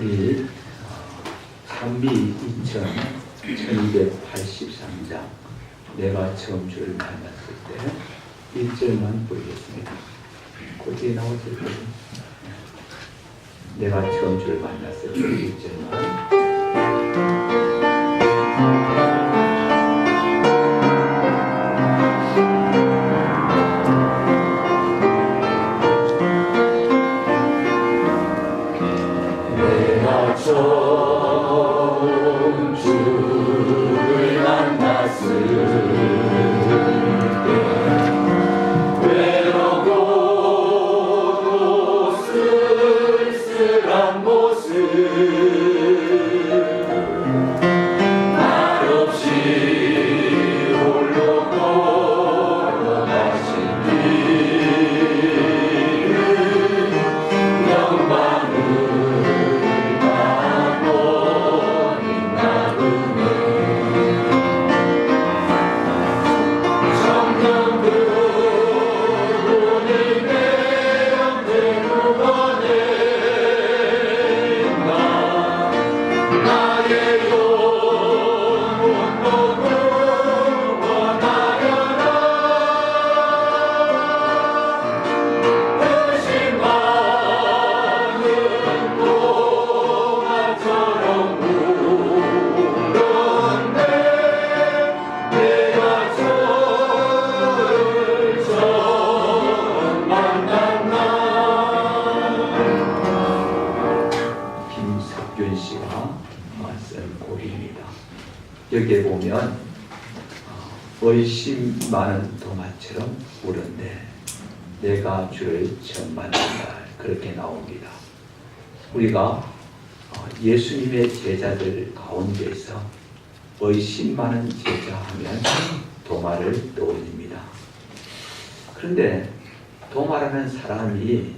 우리 찬미 1283장 내가 처음 주를 만났을 때 1절만 보이겠습니다. 거기에 나오실 거예요. 내가 처음 주를 만났을 때 1절만. 처음 주를 만났을 때 외롭고 쓸쓸한 모습 말없이 홀로 걸어가신 길은 영광을 여기에 보면 의심 많은 도마처럼 울었네. 내가 주를 처음 만난 날 그렇게 나옵니다. 우리가 예수님의 제자들 가운데서 의심 많은 제자하면 도마를 떠올립니다. 그런데 도마라는 사람이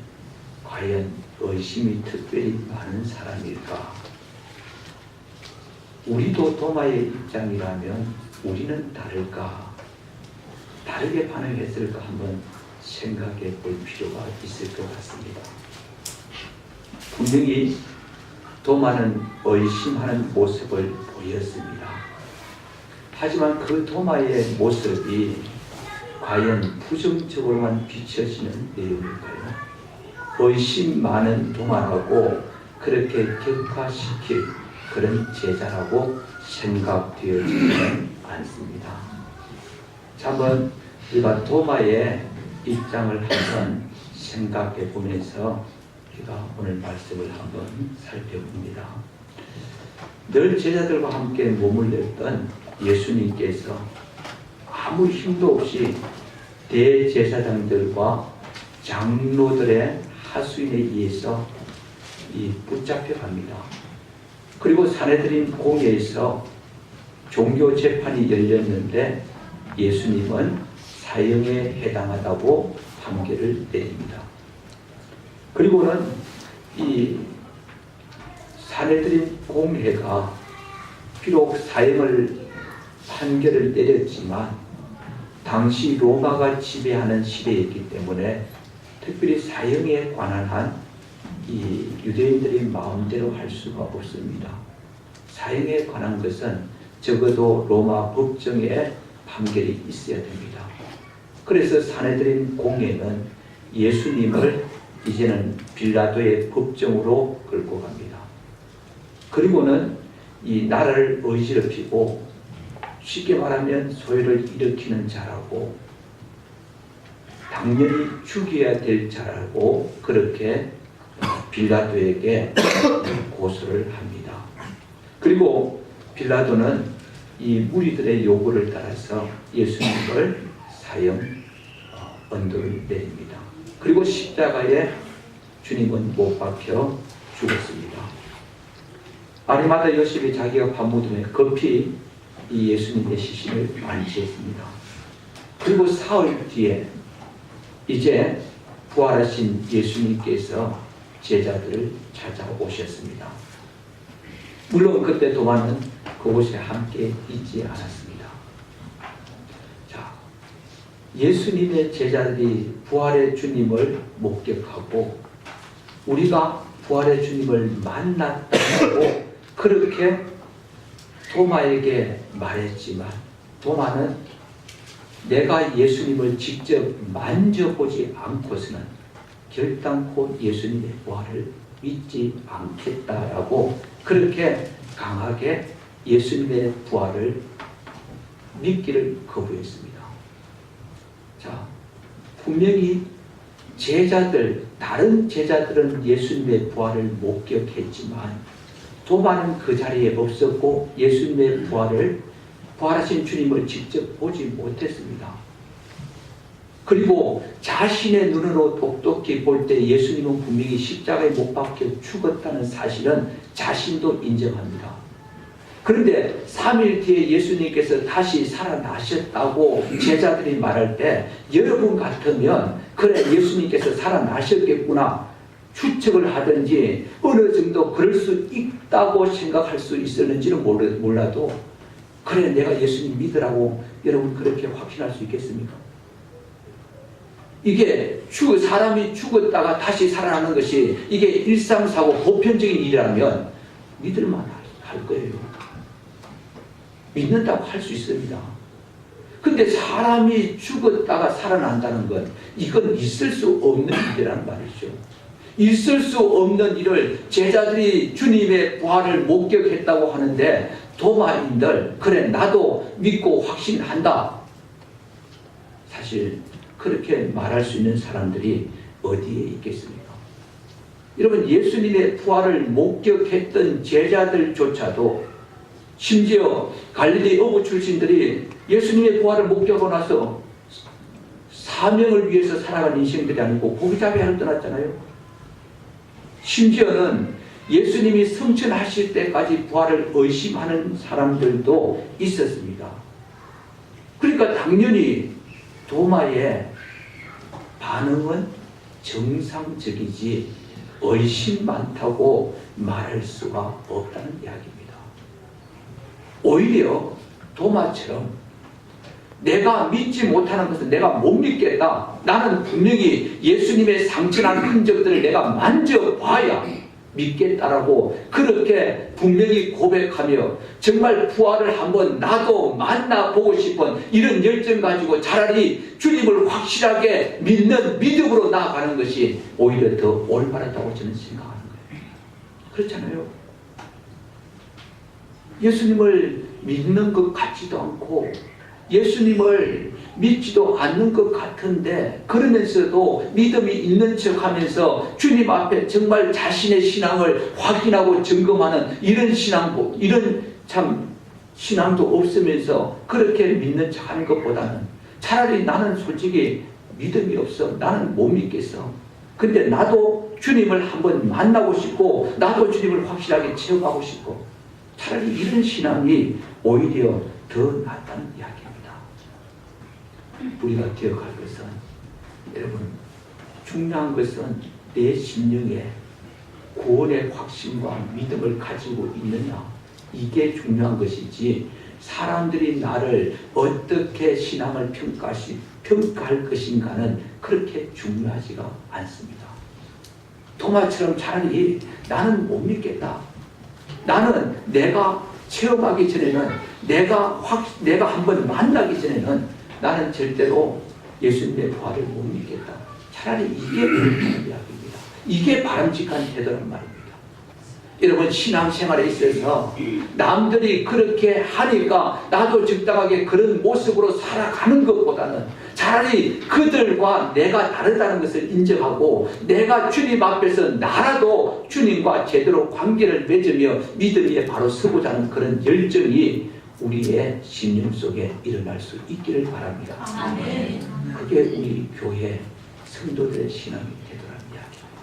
과연 의심이 특별히 많은 사람일까? 우리도 도마의 입장이라면 우리는 다를까? 다르게 반응했을까 한번 생각해 볼 필요가 있을 것 같습니다. 분명히 도마는 의심하는 모습을 보였습니다. 하지만 그 도마의 모습이 과연 부정적으로만 비춰지는 내용일까요? 의심 많은 도마라고 그렇게 격화시킬 그런 제자라고 생각되어지지는 않습니다. 자, 한번 우리가 도마의 입장을 한번 생각해 보면서 우리가 오늘 말씀을 한번 살펴봅니다. 늘 제자들과 함께 머물렀던 예수님께서 아무 힘도 없이 대제사장들과 장로들의 하수인에 의해서 붙잡혀 갑니다. 그리고 산헤드린 공회에서 종교 재판이 열렸는데 예수님은 사형에 해당하다고 판결을 내립니다. 그리고는 이 산헤드린 공회가 비록 사형을 판결을 내렸지만 당시 로마가 지배하는 시대였기 때문에 특별히 사형에 관한 한 이 유대인들이 마음대로 할 수가 없습니다. 사형에 관한 것은 적어도 로마 법정에 판결이 있어야 됩니다. 그래서 산헤드린 공회는 예수님을 이제는 빌라도의 법정으로 끌고 갑니다. 그리고는 이 나라를 어지럽히고 쉽게 말하면 소요를 일으키는 자라고 당연히 죽여야 될 자라고 그렇게 빌라도에게 고소를 합니다. 그리고 빌라도는 이 무리들의 요구를 따라서 예수님을 사형 언도를 내립니다. 그리고 십자가에 주님은 못 박혀 죽었습니다. 아리마다 요셉이 자기가 밤무덤에 급히 이 예수님의 시신을 안치했습니다. 그리고 사흘 뒤에 이제 부활하신 예수님께서 제자들을 찾아오셨습니다. 물론 그때 도마는 그곳에 함께 있지 않았습니다. 자, 예수님의 제자들이 부활의 주님을 목격하고 우리가 부활의 주님을 만났다는 하고 그렇게 도마에게 말했지만 도마는 내가 예수님을 직접 만져보지 않고서는 결단코 예수님의 부활을 믿지 않겠다라고 그렇게 강하게 예수님의 부활을 믿기를 거부했습니다. 자, 분명히 다른 제자들은 예수님의 부활을 목격했지만 도마는 그 자리에 없었고 예수님의 부활하신 주님을 직접 보지 못했습니다. 그리고 자신의 눈으로 똑똑히 볼 때 예수님은 분명히 십자가에 못 박혀 죽었다는 사실은 자신도 인정합니다. 그런데 3일 뒤에 예수님께서 다시 살아나셨다고 제자들이 말할 때 여러분 같으면 그래 예수님께서 살아나셨겠구나 추측을 하든지 어느 정도 그럴 수 있다고 생각할 수 있었는지는 몰라도 그래 내가 예수님 믿으라고 여러분 그렇게 확신할 수 있겠습니까? 이게 사람이 죽었다가 다시 살아나는 것이 이게 일상사고 보편적인 일이라면 믿을만 할 거예요. 믿는다고 할 수 있습니다. 근데 사람이 죽었다가 살아난다는 건 이건 있을 수 없는 일이라는 말이죠. 있을 수 없는 일을 제자들이 주님의 부활을 목격했다고 하는데 도마인들 그래 나도 믿고 확신한다. 사실 그렇게 말할 수 있는 사람들이 어디에 있겠습니까? 여러분 예수님의 부활을 목격했던 제자들조차도 심지어 갈릴리 어부 출신들이 예수님의 부활을 목격하고 나서 사명을 위해서 살아간 인생들이 아니고 고기잡이하러 떠났잖아요. 심지어는 예수님이 성천하실 때까지 부활을 의심하는 사람들도 있었습니다. 그러니까 당연히 도마의 반응은 정상적이지 의심 많다고 말할 수가 없다는 이야기입니다. 오히려 도마처럼 내가 믿지 못하는 것은 내가 못 믿겠다. 나는 분명히 예수님의 상처난 흔적들을 내가 만져봐야 믿겠다라고 그렇게 분명히 고백하며 정말 부활을 한번 나도 만나보고 싶은 이런 열정 가지고 차라리 주님을 확실하게 믿는 믿음으로 나아가는 것이 오히려 더 올바르다고 저는 생각하는 거예요. 그렇잖아요. 예수님을 믿는 것 같지도 않고 예수님을 믿지도 않는 것 같은데 그러면서도 믿음이 있는 척하면서 주님 앞에 정말 자신의 신앙을 확인하고 점검하는 이런 신앙도 없으면서 그렇게 믿는 척하는 것보다는 차라리 나는 솔직히 믿음이 없어. 나는 못 믿겠어. 근데 나도 주님을 한번 만나고 싶고 나도 주님을 확실하게 체험하고 싶고 차라리 이런 신앙이 오히려 더 낫다는 이야기입니다. 우리가 기억할 것은 여러분 중요한 것은 내 심령에 구원의 확신과 믿음을 가지고 있느냐 이게 중요한 것이지 사람들이 나를 어떻게 신앙을 평가할 것인가는 그렇게 중요하지가 않습니다. 도마처럼 차라리 나는 못 믿겠다. 나는 내가 체험하기 전에는 내가 한번 만나기 전에는 나는 절대로 예수님의 부활을 못 믿겠다. 차라리 이게 옳다는 이야기입니다. 이게 바람직한 태도란 말입니다. 여러분 신앙생활에 있어서 남들이 그렇게 하니까 나도 적당하게 그런 모습으로 살아가는 것보다는 차라리 그들과 내가 다르다는 것을 인정하고 내가 주님 앞에서 나라도 주님과 제대로 관계를 맺으며 믿음 위에 바로 서고자 하는 그런 열정이 우리의 심령 속에 일어날 수 있기를 바랍니다. 아멘. 그게 우리 교회 성도들의 신앙이 되더라는 이야기입니다.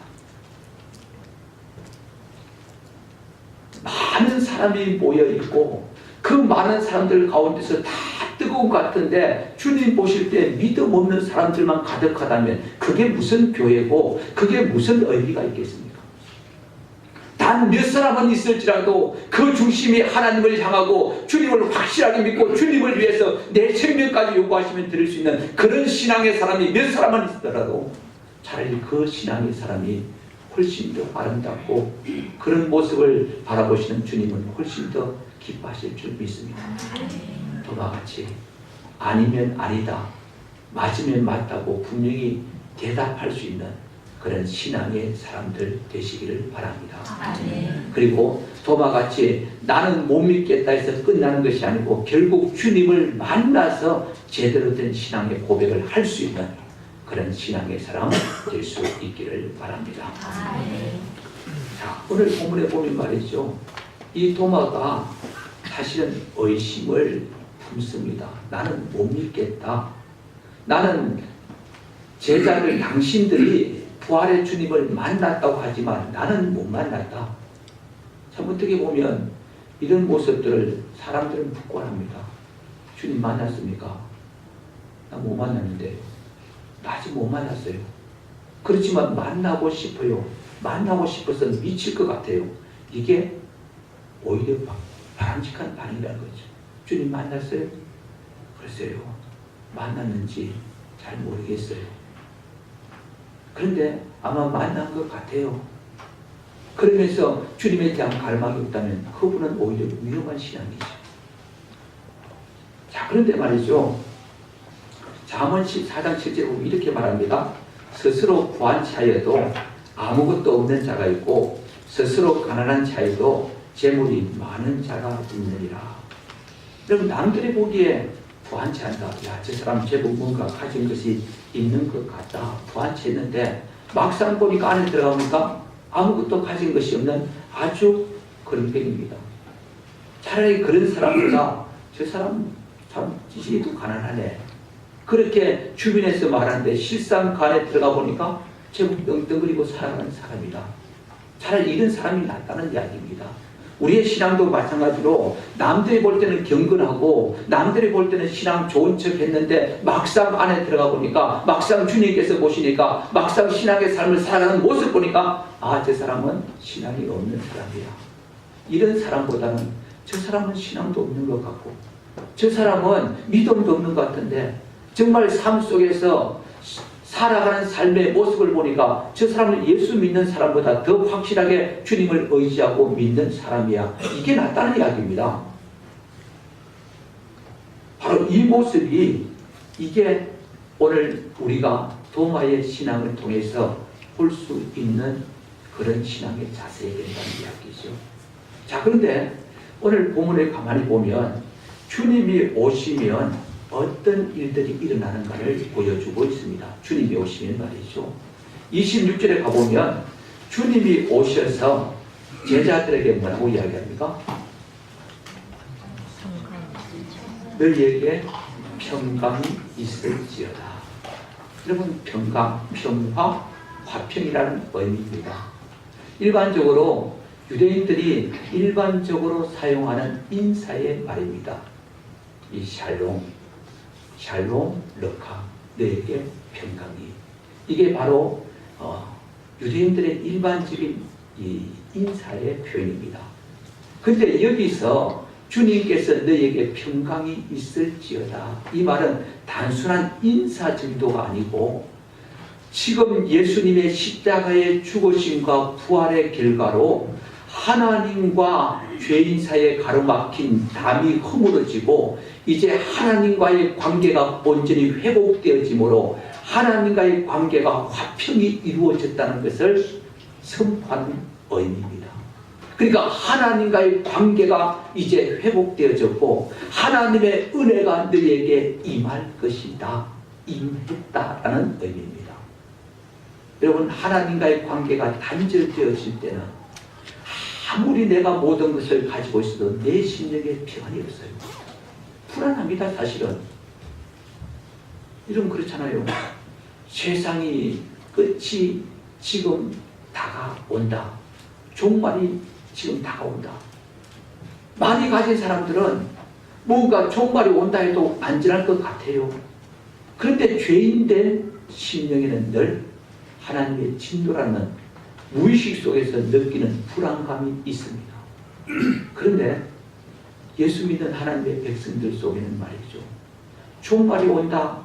많은 사람이 모여있고 그 많은 사람들 가운데서 다 뜨거운 것 같은데 주님 보실 때 믿음 없는 사람들만 가득하다면 그게 무슨 교회고 그게 무슨 의미가 있겠습니까? 단 몇 사람은 있을지라도 그 중심이 하나님을 향하고 주님을 확실하게 믿고 주님을 위해서 내 생명까지 요구하시면 드릴 수 있는 그런 신앙의 사람이 몇 사람만 있더라도 차라리 그 신앙의 사람이 훨씬 더 아름답고 그런 모습을 바라보시는 주님은 훨씬 더 기뻐하실 줄 믿습니다. 도마같이 아니면 아니다, 맞으면 맞다고 분명히 대답할 수 있는 그런 신앙의 사람들 되시기를 바랍니다. 그리고 도마같이 나는 못 믿겠다 해서 끝나는 것이 아니고 결국 주님을 만나서 제대로 된 신앙의 고백을 할 수 있는 그런 신앙의 사람 될 수 있기를 바랍니다. 자, 오늘 본문에 보면 말이죠. 이 도마가 사실은 의심을 품습니다. 나는 못 믿겠다. 나는 제자들 당신들이 부활의 주님을 만났다고 하지만 나는 못 만났다. 참 어떻게 보면 이런 모습들을 사람들은 부끄러워합니다. 주님 만났습니까? 나 못 만났는데. 나 아직 못 만났어요. 그렇지만 만나고 싶어요. 만나고 싶어서 미칠 것 같아요. 이게 오히려 바람직한 반응이라는 거죠. 주님 만났어요? 글쎄요. 만났는지 잘 모르겠어요. 그런데 아마 만난 것 같아요. 그러면서 주님에 대한 갈망이 없다면 그분은 오히려 위험한 신앙이죠. 자, 그런데 말이죠. 잠언 14장 7절에 보면 이렇게 말합니다. 스스로 부한 자여도 아무것도 없는 자가 있고 스스로 가난한 자여도 재물이 많은 자가 있느니라. 여러분 남들이 보기에 부한 채한다. 야, 저 사람 제법 뭔가 가진 것이 있는 것 같다. 부한 채 했는데 막상 보니까 안에 들어가보니까 아무것도 가진 것이 없는 아주 그런 병입니다. 차라리 그런 사람보다 저 사람 참 지지도 가난하네. 그렇게 주변에서 말하는데 실상 그 안에 들어가 보니까 제법 떵떵거리고 살아가는 사람이다. 차라리 이런 사람이 낫다는 이야기입니다. 우리의 신앙도 마찬가지로 남들이 볼 때는 경건하고 남들이 볼 때는 신앙 좋은 척 했는데 막상 안에 들어가 보니까 막상 주님께서 보시니까 막상 신앙의 삶을 살아가는 모습 보니까 아, 저 사람은 신앙이 없는 사람이야. 이런 사람보다는 저 사람은 신앙도 없는 것 같고 저 사람은 믿음도 없는 것 같은데 정말 삶 속에서 살아가는 삶의 모습을 보니까 저 사람은 예수 믿는 사람보다 더 확실하게 주님을 의지하고 믿는 사람이야. 이게 낫다는 이야기입니다. 바로 이 모습이 이게 오늘 우리가 도마의 신앙을 통해서 볼 수 있는 그런 신앙의 자세가 된다는 이야기죠. 자, 그런데 오늘 본문을 가만히 보면 주님이 오시면 어떤 일들이 일어나는가를 보여주고 있습니다. 주님이 오시면 말이죠. 26절에 가보면 주님이 오셔서 제자들에게 뭐라고 이야기합니까? 너희에게 평강이 있을지어다. 여러분 평강, 평화, 화평이라는 의미입니다. 일반적으로 유대인들이 일반적으로 사용하는 인사의 말입니다. 이 샬롬, 르카, 너에게 평강이. 이게 바로 유대인들의 일반적인 이 인사의 표현입니다. 근데 여기서 주님께서 너에게 평강이 있을지어다. 이 말은 단순한 인사 정도가 아니고 지금 예수님의 십자가의 죽으심과 부활의 결과로 하나님과 죄인 사이에 가로막힌 담이 허물어지고 이제 하나님과의 관계가 온전히 회복되어지므로 하나님과의 관계가 화평이 이루어졌다는 것을 선포하는 의미입니다. 그러니까 하나님과의 관계가 이제 회복되어졌고 하나님의 은혜가 너희에게 임할 것이다. 임했다라는 의미입니다. 여러분 하나님과의 관계가 단절되어질 때는 아무리 내가 모든 것을 가지고 있어도 내 심령에 평안이 없어요. 불안합니다. 사실은. 여러분 그렇잖아요. 세상이 끝이 지금 다가온다. 종말이 지금 다가온다. 많이 가진 사람들은 뭔가 종말이 온다 해도 안전할 것 같아요. 그런데 죄인된 심령에는 늘 하나님의 진노라는 무의식 속에서 느끼는 불안감이 있습니다. 그런데 예수 믿는 하나님의 백성들 속에는 말이죠. 종말이 온다,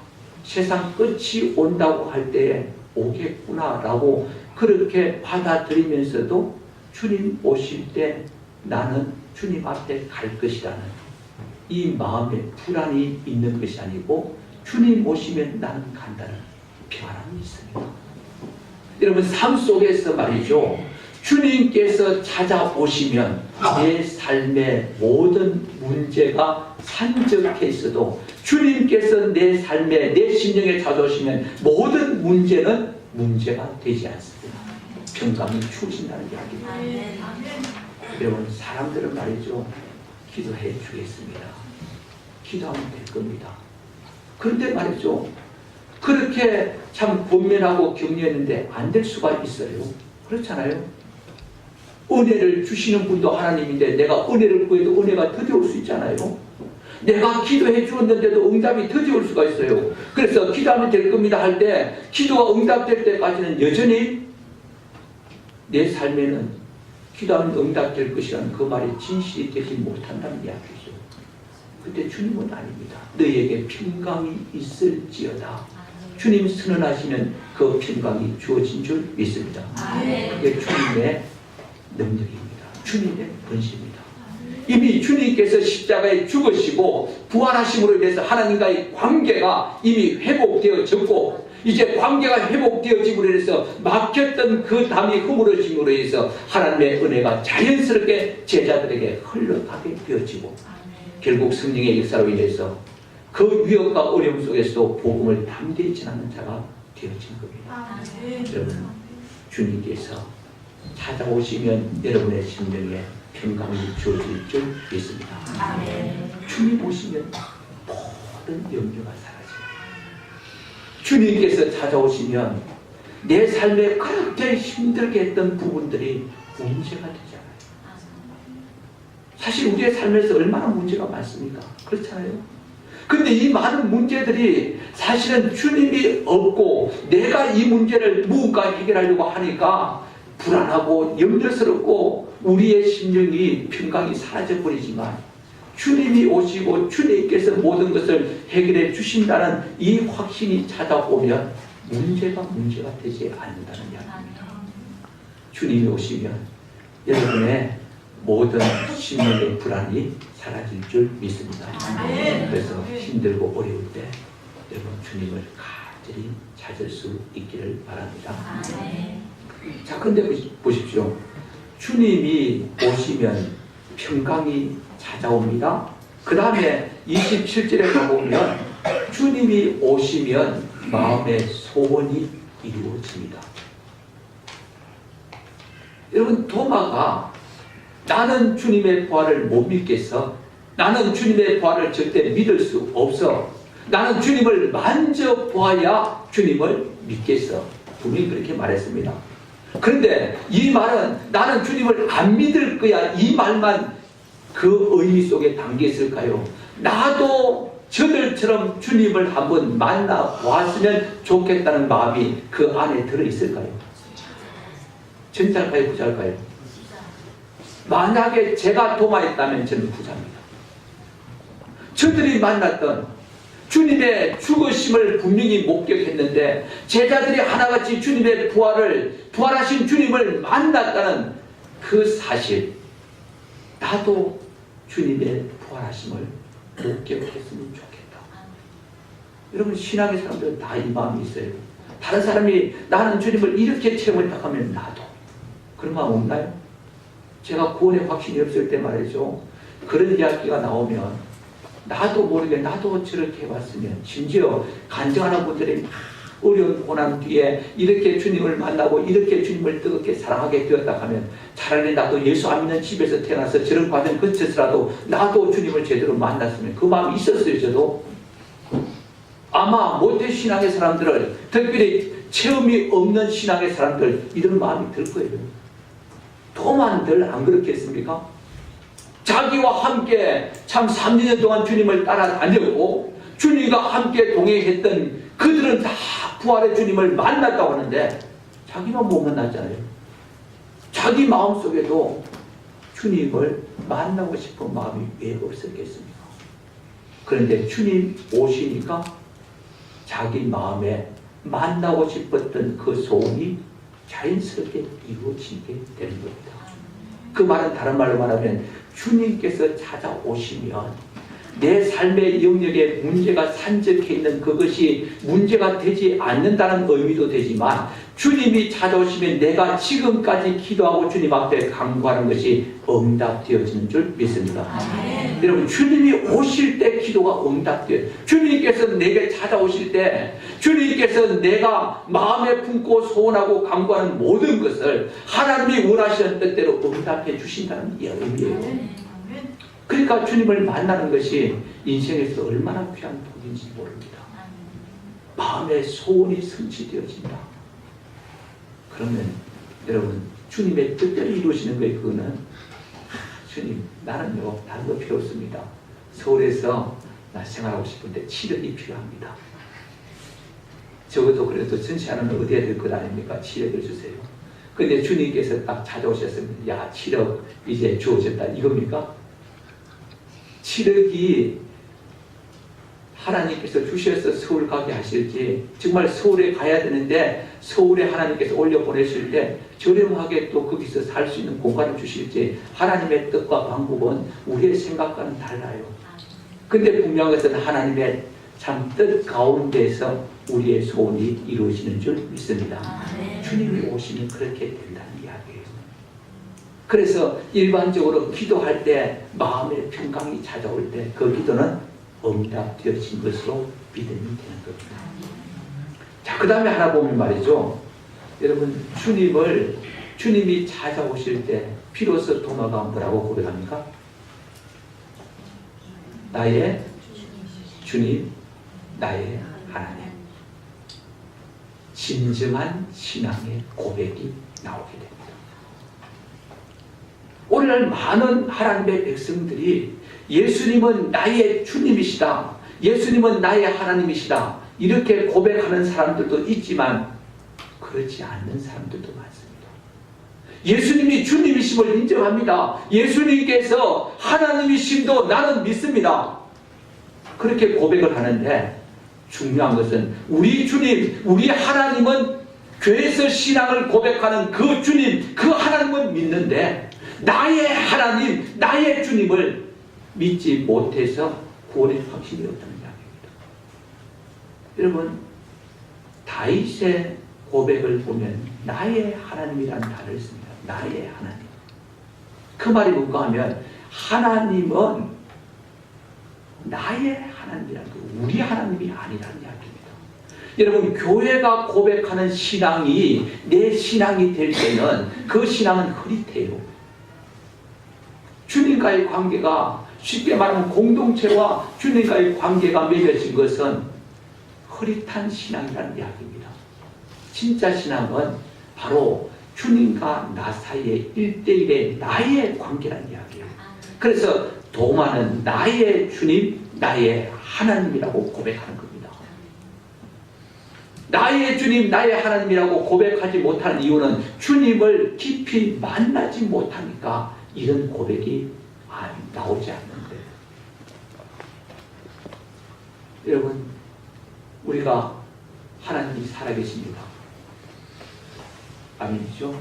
세상 끝이 온다고 할 때에 오겠구나라고 그렇게 받아들이면서도 주님 오실 때 나는 주님 앞에 갈 것이라는 이 마음에 불안이 있는 것이 아니고 주님 오시면 나는 간다는 평안함이 있습니다. 여러분 삶 속에서 말이죠. 주님께서 찾아오시면 내 삶의 모든 문제가 산적해 있어도 주님께서 내 삶에 내 심령에 찾아오시면 모든 문제는 문제가 되지 않습니다. 평강이 주어진다는 이야기입니다. 여러분 사람들은 말이죠. 기도해 주겠습니다. 기도하면 될 겁니다. 그런데 말이죠. 그렇게 참 권면하고 격려했는데 안 될 수가 있어요. 그렇잖아요. 은혜를 주시는 분도 하나님인데 내가 은혜를 구해도 은혜가 더디올 수 있잖아요. 내가 기도해 주었는데도 응답이 더디올 수가 있어요. 그래서 기도하면 될 겁니다 할 때 기도가 응답될 때까지는 여전히 내 삶에는 기도하면 응답될 것이라는 그 말이 진실이 되지 못한다는 이야기죠. 그때 주님은 아닙니다. 너희에게 평강이 있을지어다. 주님 선언하시면 그 평강이 주어진 줄 믿습니다. 그게 주님의 능력입니다. 주님의 본심입니다. 이미 주님께서 십자가에 죽으시고 부활하심으로 인해서 하나님과의 관계가 이미 회복되어졌고 이제 관계가 회복되어짐으로 인해서 막혔던 그 담이 허물어짐으로 인해서 하나님의 은혜가 자연스럽게 제자들에게 흘러가게 되어지고 결국 성령의 역사로 인해서 그 위협과 어려움 속에서도 복음을 담대히 전하는 자가 되어진 겁니다. 여러분 주님께서 찾아오시면 여러분의 심령에 평강이 주어질 줄 믿습니다. 주님 오시면 모든 염려가 사라져요. 주님께서 찾아오시면 내 삶에 그렇게 힘들게 했던 부분들이 문제가 되지 않아요. 사실 우리의 삶에서 얼마나 문제가 많습니까? 그렇잖아요. 근데 이 많은 문제들이 사실은 주님이 없고 내가 이 문제를 무언가 해결하려고 하니까 불안하고 염려스럽고 우리의 심령이 평강이 사라져버리지만 주님이 오시고 주님께서 모든 것을 해결해 주신다는 이 확신이 찾아오면 문제가 되지 않는다는 이야기입니다. 주님이 오시면 여러분의 모든 심령의 불안이 사라질 줄 믿습니다. 그래서 힘들고 어려울 때 여러분 주님을 간절히 찾을 수 있기를 바랍니다. 자, 근데 보십시오. 주님이 오시면 평강이 찾아옵니다. 그 다음에 27절에 가보면 주님이 오시면 마음의 소원이 이루어집니다. 여러분 도마가 나는 주님의 부활을 못 믿겠어. 나는 주님의 부활을 절대 믿을 수 없어. 나는 주님을 만져보아야 주님을 믿겠어. 분명히 그렇게 말했습니다. 그런데 이 말은 나는 주님을 안 믿을 거야. 이 말만 그 의미 속에 담겨 있을까요? 나도 저들처럼 주님을 한번 만나왔으면 좋겠다는 마음이 그 안에 들어있을까요? 전자일까요? 부자일까요? 만약에 제가 도마했다면 저는 부자입니다. 저들이 만났던 주님의 죽으심을 분명히 목격했는데 제자들이 하나같이 주님의 부활하신 주님을 만났다는 그 사실, 나도 주님의 부활하심을 목격했으면 좋겠다. 여러분 신앙의 사람들은 다 이 마음이 있어요. 다른 사람이 나는 주님을 이렇게 체험했다 하면 나도 그런 마음 없나요? 제가 구원의 확신이 없을 때 말이죠. 그런 이야기가 나오면 나도 모르게 나도 저렇게 해봤으면, 심지어 간증하는 분들이 어려운 고난 뒤에 이렇게 주님을 만나고 이렇게 주님을 뜨겁게 사랑하게 되었다 하면 차라리 나도 예수 안 믿는 집에서 태어나서 저런 과정 거쳐서라도 나도 주님을 제대로 만났으면, 그 마음이 있었어요. 저도 아마 모태 신앙의 사람들을, 특별히 체험이 없는 신앙의 사람들, 이런 마음이 들 거예요. 도만들 안 그렇겠습니까? 자기와 함께 참 3년 동안 주님을 따라다녔고 주님과 함께 동행했던 그들은 다 부활의 주님을 만났다고 하는데 자기만 못 만났잖아요. 자기 마음속에도 주님을 만나고 싶은 마음이 왜 없었겠습니까? 그런데 주님 오시니까 자기 마음에 만나고 싶었던 그 소원이 자연스럽게 이루어지게 되는 겁니다. 그 말은 다른 말로 말하면 주님께서 찾아오시면 내 삶의 영역에 문제가 산적해 있는 그것이 문제가 되지 않는다는 의미도 되지만 주님이 찾아오시면 내가 지금까지 기도하고 주님 앞에 간구하는 것이 응답되어지는 줄 믿습니다. 여러분, 주님이 오실 때 기도가 응답돼요. 주님께서 내게 찾아오실 때 주님께서 내가 마음에 품고 소원하고 간구하는 모든 것을 하나님이 원하시는 뜻대로 응답해 주신다는 의미예요. 그러니까 주님을 만나는 것이 인생에서 얼마나 귀한 복인지 모릅니다. 마음의 소원이 성취되어진다. 그러면 여러분, 주님의 뜻대로 이루어지는 거예요. 그거는 주님, 나는요 다른 거 필요 없습니다. 서울에서 나 생활하고 싶은데 7억이 필요합니다. 적어도 그래도 전시하는 어디에 될 것 아닙니까? 7억을 주세요. 근데 주님께서 딱 찾아오셨습니다. 야, 7억 이제 주어졌다. 이겁니까? 7억이 하나님께서 주셔서 서울 가게 하실지, 정말 서울에 가야 되는데 서울에 하나님께서 올려보내실 때 저렴하게 또 거기서 살 수 있는 공간을 주실지, 하나님의 뜻과 방법은 우리의 생각과는 달라요. 근데 분명한 것은 하나님의 참 뜻 가운데서 우리의 소원이 이루어지는 줄 믿습니다. 주님이 오시면 그렇게 된다는 이야기예요. 그래서 일반적으로 기도할 때 마음의 평강이 찾아올 때 그 기도는 응답되어진 것으로 믿음이 되는 겁니다. 자, 그 다음에 하나 보면 말이죠. 여러분, 주님이 찾아오실 때 비로소 도마가 뭐라고 고백합니까? 나의 주님, 나의 하나님. 진정한 신앙의 고백이 나오게 됩니다. 오늘날 많은 하나님의 백성들이 예수님은 나의 주님이시다, 예수님은 나의 하나님이시다, 이렇게 고백하는 사람들도 있지만 그렇지 않는 사람들도 많습니다. 예수님이 주님이심을 인정합니다. 예수님께서 하나님이심도 나는 믿습니다. 그렇게 고백을 하는데 중요한 것은 우리 주님, 우리 하나님은 교회에서 신앙을 고백하는 그 주님, 그 하나님은 믿는데 나의 하나님, 나의 주님을 믿지 못해서 구원의 확신이 없다는 이야기입니다. 여러분, 다윗의 고백을 보면 나의 하나님이라는 단어를 씁니다. 나의 하나님. 그 말이 뭔가 하면 하나님은 나의 하나님이라는 거, 우리 하나님이 아니라는 이야기입니다. 여러분, 교회가 고백하는 신앙이 내 신앙이 될 때는 그 신앙은 흐릿해요. 주님과의 관계가, 쉽게 말하면 공동체와 주님과의 관계가 맺어진 것은 흐릿한 신앙이라는 이야기입니다. 진짜 신앙은 바로 주님과 나 사이의 1대1의 나의 관계라는 이야기예요. 그래서 도마는 나의 주님, 나의 하나님이라고 고백하는 겁니다. 나의 주님, 나의 하나님이라고 고백하지 못하는 이유는 주님을 깊이 만나지 못하니까 이런 고백이 나오지 않는데, 여러분, 우리가 하나님이 살아계십니다. 아멘이죠?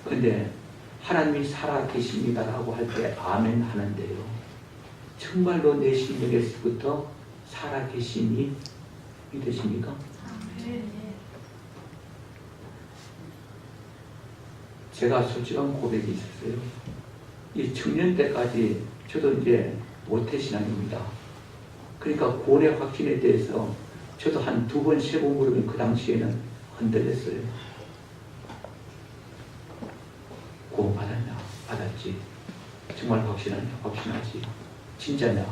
근데 하나님이 살아계십니다라고 할 때 아멘 하는데요, 정말로 내 심령에서부터 살아계심이 믿으십니까? 제가 솔직한 고백이 있었어요. 이 청년 때까지 저도 이제 모태신앙입니다. 그러니까 구원의 확신에 대해서 저도 한 2번, 3번 물으면 그 당시에는 흔들렸어요. 구원 받았냐? 받았지. 정말 확신하냐? 확신하지. 진짜냐?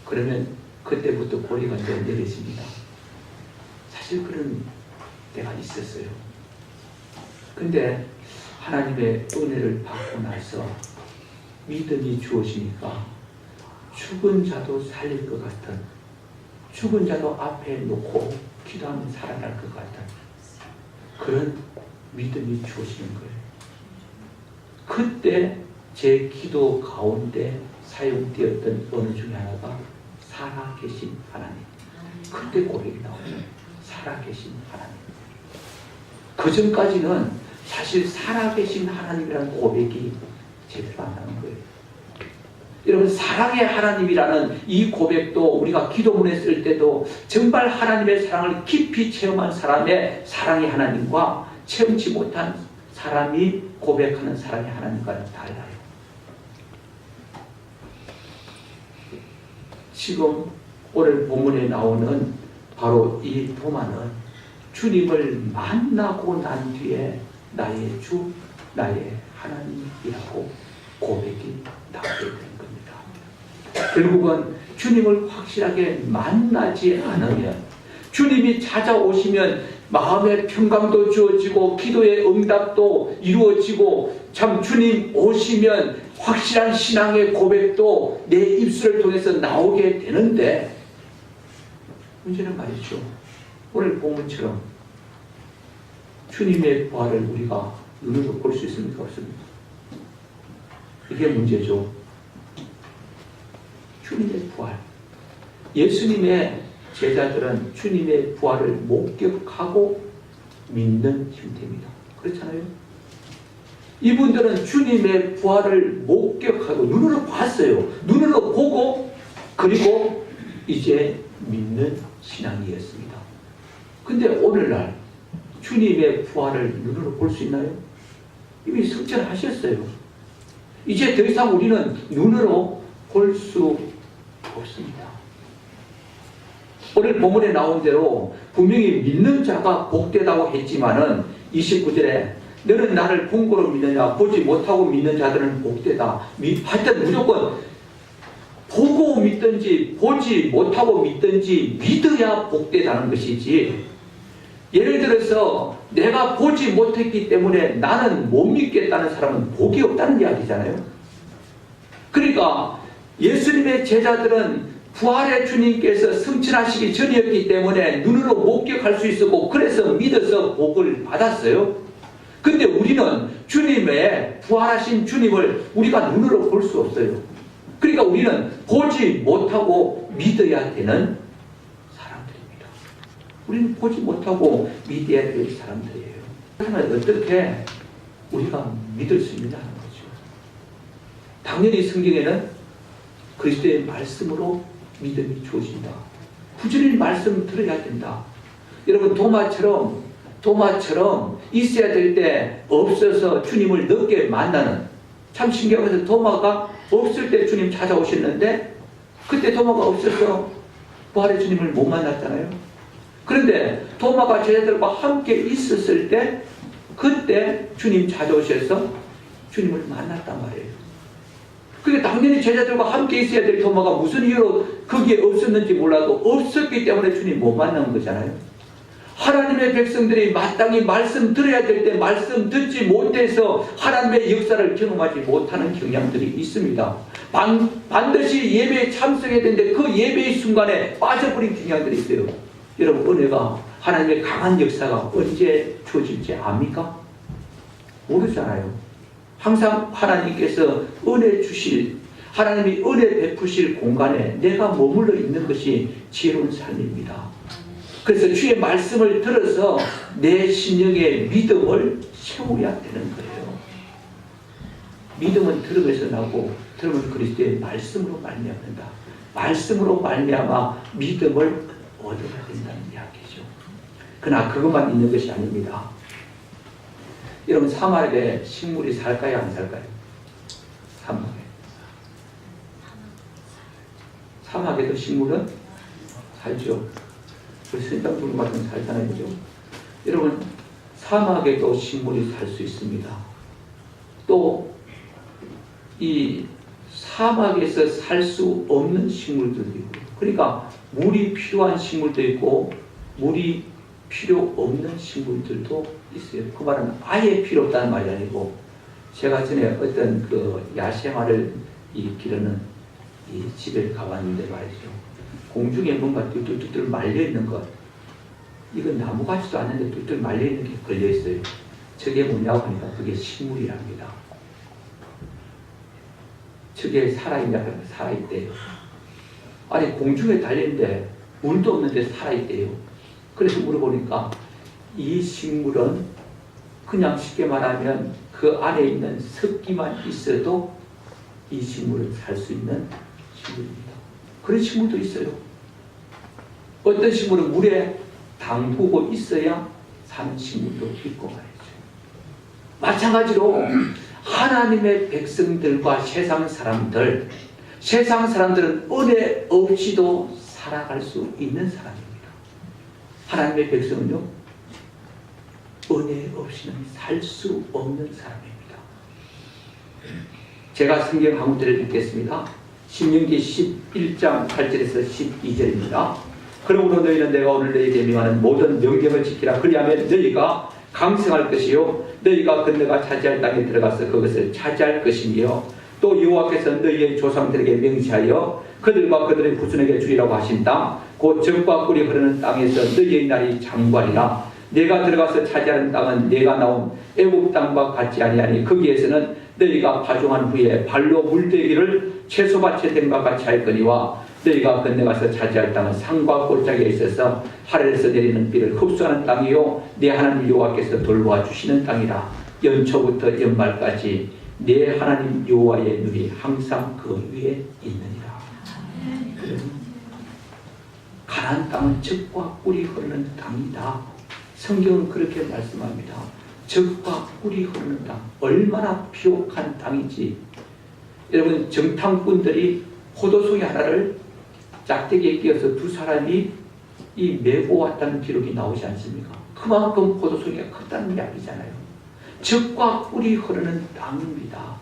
그러면 그때부터 고리가 내려집니다. 사실 그런 때가 있었어요. 근데 하나님의 은혜를 받고 나서 믿음이 주어지니까 죽은 자도 살릴 것 같은, 죽은 자도 앞에 놓고 기도하면 살아날 것 같은 그런 믿음이 주어지는 거예요. 그때 제 기도 가운데 사용되었던 어느 중에 하나가 살아계신 하나님. 그때 고백이 나오죠. 살아계신 하나님. 그 전까지는 사실 살아계신 하나님이라는 고백이 제대로 안 나는 거예요. 여러분, 사랑의 하나님이라는 이 고백도 우리가 기도문에 쓸 때도 정말 하나님의 사랑을 깊이 체험한 사람의 사랑의 하나님과 체험치 못한 사람이 고백하는 사랑의 하나님과는 달라요. 지금 오늘 본문에 나오는 바로 이 도마는 주님을 만나고 난 뒤에 나의 주, 나의 하나님이라고 고백이 나오게 되는 겁니다. 결국은 주님을 확실하게 만나지 않으면, 주님이 찾아오시면 마음의 평강도 주어지고 기도의 응답도 이루어지고, 참 주님 오시면 확실한 신앙의 고백도 내 입술을 통해서 나오게 되는데, 문제는 말이죠. 오늘 본문처럼 주님의 부활을 우리가 눈으로 볼 수 있습니까? 없습니까? 이게 문제죠. 주님의 부활. 예수님의 제자들은 주님의 부활을 목격하고 믿는 형태입니다. 그렇잖아요? 이분들은 주님의 부활을 목격하고 눈으로 봤어요. 눈으로 보고 그리고 이제 믿는 신앙이었습니다. 근데 오늘날 주님의 부활을 눈으로 볼 수 있나요? 이미 승천하셨어요. 이제 더 이상 우리는 눈으로 볼 수 없습니다. 오늘 본문에 나온 대로 분명히 믿는 자가 복되다고 했지만은 29절에 너는 나를 본고로 믿느냐, 보지 못하고 믿는 자들은 복되다. 하여튼 무조건 보고 믿든지 보지 못하고 믿든지 믿어야 복되다는 것이지, 예를 들어서 내가 보지 못했기 때문에 나는 못 믿겠다는 사람은 복이 없다는 이야기잖아요. 그러니까 예수님의 제자들은 부활의 주님께서 승천하시기 전이었기 때문에 눈으로 목격할 수 있었고, 그래서 믿어서 복을 받았어요. 근데 우리는 주님의 부활하신 주님을 우리가 눈으로 볼 수 없어요. 그러니까 우리는 보지 못하고 믿어야 되는 사람들입니다. 우리는 보지 못하고 믿어야 될 사람들이에요. 그러면 어떻게 우리가 믿을 수 있느냐는 거죠. 당연히 성경에는 그리스도의 말씀으로 믿음이 주어진다. 부지런히 말씀 들어야 된다. 여러분, 도마처럼 있어야 될 때 없어서 주님을 늦게 만나는, 참 신기해서 도마가 없을 때 주님 찾아오셨는데 그때 도마가 없어서 부활의 주님을 못 만났잖아요. 그런데 도마가 제자들과 함께 있었을 때 그때 주님 찾아오셔서 주님을 만났단 말이에요. 그게 당연히 제자들과 함께 있어야 될 도마가 무슨 이유로 거기에 없었는지 몰라도 없었기 때문에 주님 못 만난 거잖아요. 하나님의 백성들이 마땅히 말씀 들어야 될 때 말씀 듣지 못해서 하나님의 역사를 경험하지 못하는 경향들이 있습니다. 반드시 예배에 참석해야 되는데 그 예배의 순간에 빠져버린 경향들이 있어요. 여러분, 은혜가, 하나님의 강한 역사가 언제 주어질지 압니까? 모르잖아요. 항상 하나님께서 은혜 주실, 하나님이 은혜 베푸실 공간에 내가 머물러 있는 것이 지혜로운 삶입니다. 그래서 주의 말씀을 들어서 내 심령의 믿음을 세워야 되는 거예요. 믿음은 들음에서 나고 들음은 그리스도의 말씀으로 말미암는다. 말씀으로 말미암아 믿음을 얻어야 된다는 이야기죠. 그러나 그것만 있는 것이 아닙니다. 여러분, 사막에 식물이 살까요, 안 살까요? 사막에도 식물은 살죠. 그 신장불 같은 살잖아요, 그죠? 여러분, 사막에도 식물이 살 수 있습니다. 또 이 사막에서 살 수 없는 식물들도 있고, 그러니까 물이 필요한 식물도 있고 물이 필요 없는 식물들도 있어요. 그 말은 아예 필요 없다는 말이 아니고, 제가 전에 어떤 그 야생화를 기르는 이 집에 가봤는데 말이죠. 공중에 뭔가 뚝뚝뚝 말려있는 것, 이건 나무 같지도 않은데 뚝뚝 말려있는 게 걸려있어요. 저게 뭐냐고 하니까 그게 식물이랍니다. 저게 살아있냐 하면 살아있대요. 아니, 공중에 달려있는데 물도 없는데 살아있대요. 그래서 물어보니까 이 식물은 그냥 쉽게 말하면 그 안에 있는 습기만 있어도 이 식물은 살 수 있는 식물입니다. 그런 식물도 있어요. 어떤 식물은 물에 담그고 있어야 사는 식물도 있고 말이죠. 마찬가지로 하나님의 백성들과 세상 사람들은 은혜 없이도 살아갈 수 있는 사람입니다. 하나님의 백성은요, 은혜 없이는 살 수 없는 사람입니다. 제가 성경 한 구절을 읽겠습니다. 신명기 11장 8절에서 12절입니다. 그러므로 너희는 내가 오늘 너희에게 명하는 모든 명령을 지키라. 그리하면 너희가 강성할 것이요 너희가 건너가 차지할 땅에 들어가서 그것을 차지할 것이며 또 여호와께서 너희의 조상들에게 명시하여 그들과 그들의 후손에게 주리라고 하신 땅 곧 젖과 꿀이 흐르는 땅에서 너희의 날이 장관이라. 내가 들어가서 차지하는 땅은 내가 나온 애굽 땅과 같지 아니하니 거기에서는 너희가 파종한 후에 발로 물대기를 채소밭에 된 것 같이 할 거니와 너희가 건너가서 차지할 땅은 산과 골짜기에 있어서 하늘에서 내리는 비를 흡수하는 땅이요 내 하나님 여호와께서 돌보아 주시는 땅이라. 연초부터 연말까지 내 하나님 여호와의 눈이 항상 그 위에 있느니라. 가나안 땅은 젖과 꿀이 흐르는 땅이다. 성경은 그렇게 말씀합니다. 젖과 꿀이 흐르는 땅, 얼마나 비옥한 땅이지. 여러분, 정탐꾼들이 포도송이 하나를 짝대기에 끼워서 두 사람이 이 메고 왔다는 기록이 나오지 않습니까? 그만큼 포도송이가 크다는 이야기잖아요. 젖과 꿀이 흐르는 땅입니다.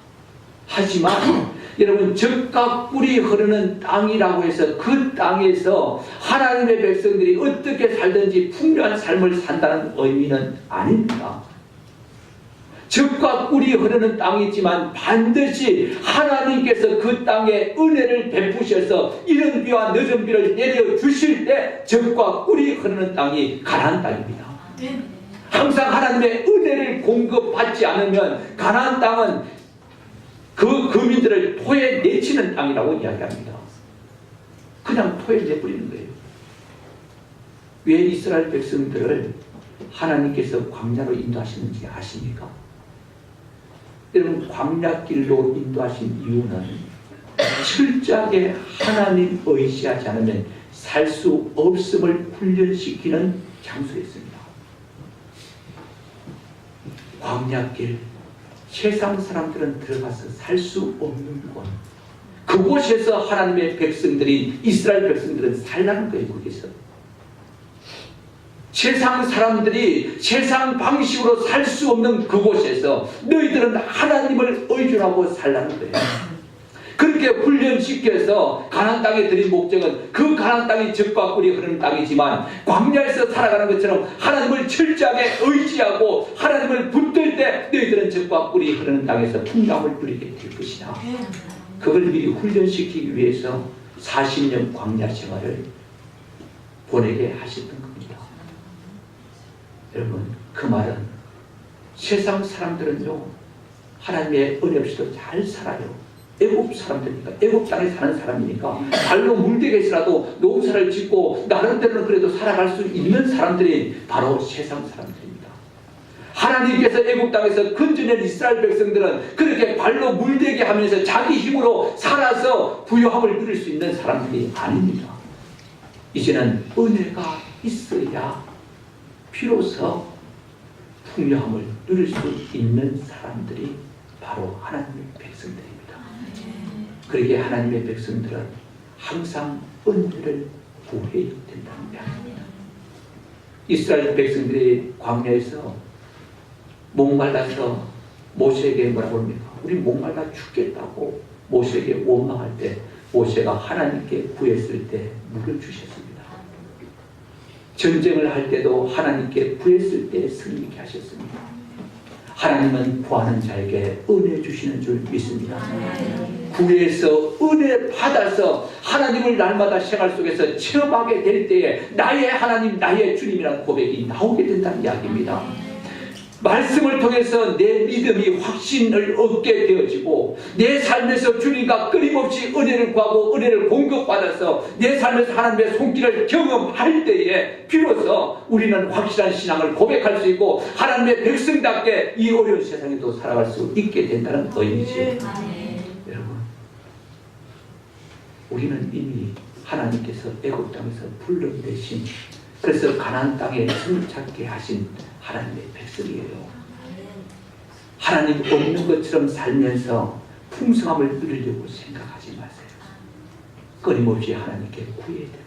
하지만 여러분, 젖과 꿀이 흐르는 땅이라고 해서 그 땅에서 하나님의 백성들이 어떻게 살든지 풍요한 삶을 산다는 의미는 아닙니다. 젖과 꿀이 흐르는 땅이지만 반드시 하나님께서 그 땅에 은혜를 베푸셔서 이른 비와 늦은 비를 내려주실 때 젖과 꿀이 흐르는 땅이 가나안 땅입니다. 항상 하나님의 은혜를 공급받지 않으면 가나안 땅은 그 거민들을 토에 내치는 땅이라고 이야기합니다. 그냥 토에 내버리는 거예요. 왜 이스라엘 백성들을 하나님께서 광야로 인도하시는지 아십니까? 여러분, 광야길로 인도하신 이유는 철저하게 하나님 의지하지 않으면 살 수 없음을 훈련시키는 장소였습니다. 광야길, 세상 사람들은 들어가서 살 수 없는 곳, 그곳에서 하나님의 백성들이, 이스라엘 백성들은 살라는 거예요. 거기서 세상 사람들이 세상 방식으로 살 수 없는 그곳에서 너희들은 하나님을 의존하고 살라는 거예요. 그렇게 훈련시켜서 가나안 땅에 들인 목적은 그 가나안 땅이 젖과 꿀이 흐르는 땅이지만 광야에서 살아가는 것처럼 하나님을 철저하게 의지하고 하나님을 붙들 때 너희들은 젖과 꿀이 흐르는 땅에서 풍요함을 누리게 될 것이다. 그걸 미리 훈련시키기 위해서 40년 광야 생활을 보내게 하셨던 겁니다. 여러분, 그 말은 세상 사람들은요, 하나님의 은혜 없이도 잘 살아요. 애굽 사람들이니까, 애굽 땅에 사는 사람이니까 발로 물대기에서라도 농사를 짓고 나름대로는 그래도 살아갈 수 있는 사람들이 바로 세상 사람들입니다. 하나님께서 애굽 땅에서 건져낸 이스라엘 백성들은 그렇게 발로 물대기 하면서 자기 힘으로 살아서 부유함을 누릴 수 있는 사람들이 아닙니다. 이제는 은혜가 있어야 비로소 풍요함을 누릴 수 있는 사람들이 바로 하나님의 백성들입니다. 그러기에 하나님의 백성들은 항상 은혜를 구해야 된다는 이야기입니다. 이스라엘 백성들이 광야에서 목말라서 모세에게 뭐라고 합니까? 우리 목말라 죽겠다고 모세에게 원망할 때 모세가 하나님께 구했을 때 물을 주셨습니다. 전쟁을 할 때도 하나님께 구했을 때 승리케 하셨습니다. 하나님은 구하는 자에게 은혜 주시는 줄 믿습니다. 구해서 은혜 받아서 하나님을 날마다 생활 속에서 체험하게 될 때에 나의 하나님, 나의 주님이라는 고백이 나오게 된다는 이야기입니다. 말씀을 통해서 내 믿음이 확신을 얻게 되어지고 내 삶에서 주님과 끊임없이 은혜를 구하고 은혜를 공급받아서 내 삶에서 하나님의 손길을 경험할 때에 비로소 우리는 확실한 신앙을 고백할 수 있고 하나님의 백성답게 이 어려운 세상에도 살아갈 수 있게 된다는 의미죠. 여러분, 우리는 이미 하나님께서 애굽 땅에서 불러내신, 그래서 가나안 땅에 승차게 하신 하나님의 백성이에요. 하나님 없는 것처럼 살면서 풍성함을 누리려고 생각하지 마세요. 끊임없이 하나님께 구해야 되고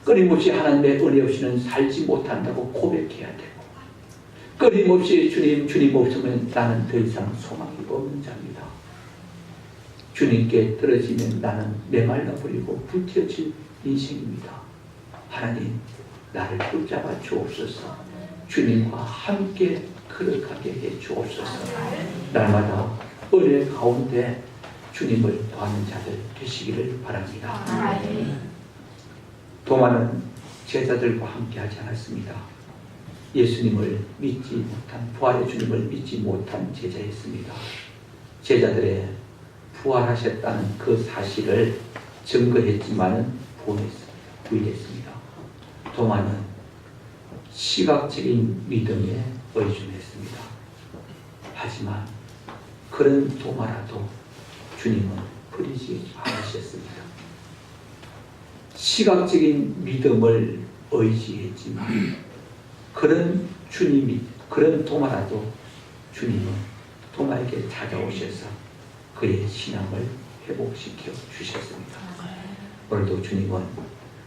끊임없이 하나님의 은혜 없이는 살지 못한다고 고백해야 되고 끊임없이 주님 없으면 나는 더 이상 소망이 없는 자입니다. 주님께 떨어지면 나는 메말라버리고 불태워질 인생입니다. 하나님, 나를 붙잡아 주옵소서. 주님과 함께 걸어가게 해 주옵소서. 날마다 은혜 가운데 주님을 구하는 자들 되시기를 바랍니다. 도마는 제자들과 함께 하지 않았습니다. 예수님을 믿지 못한, 부활의 주님을 믿지 못한 제자였습니다. 제자들의 부활하셨다는 그 사실을 증거했지만은 부인했습니다. 도마는 시각적인 믿음에 의존했습니다. 하지만 그런 도마라도 주님은 버리지 않으셨습니다. 시각적인 믿음을 의지했지만 그런 도마라도 주님은 도마에게 찾아오셔서 그의 신앙을 회복시켜 주셨습니다. 오늘도 주님은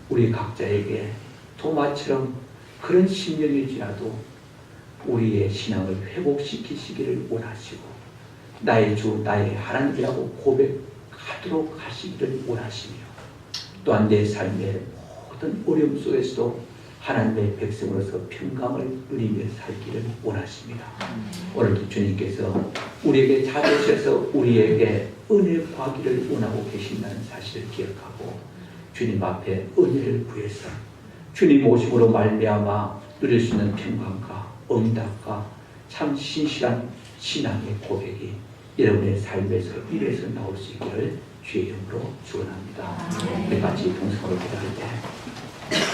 우리 각자에게 도마처럼 그런 심령일지라도 우리의 신앙을 회복시키시기를 원하시고 나의 주 나의 하나님이라고 고백하도록 하시기를 원하시며 또한 내 삶의 모든 어려움 속에서도 하나님의 백성으로서 평강을 누리며 살기를 원하십니다. 오늘도 주님께서 우리에게 찾아오셔서 우리에게 은혜 구하기를 원하고 계신다는 사실을 기억하고 주님 앞에 은혜를 구해서 주님 오심으로 말미암아 누릴 수 있는 평강과 응답과 참 신실한 신앙의 고백이 여러분의 삶에서 입에서 나올 수 있기를 주의 이름으로 축원합니다. 우리 같이 동성으로 기도할 때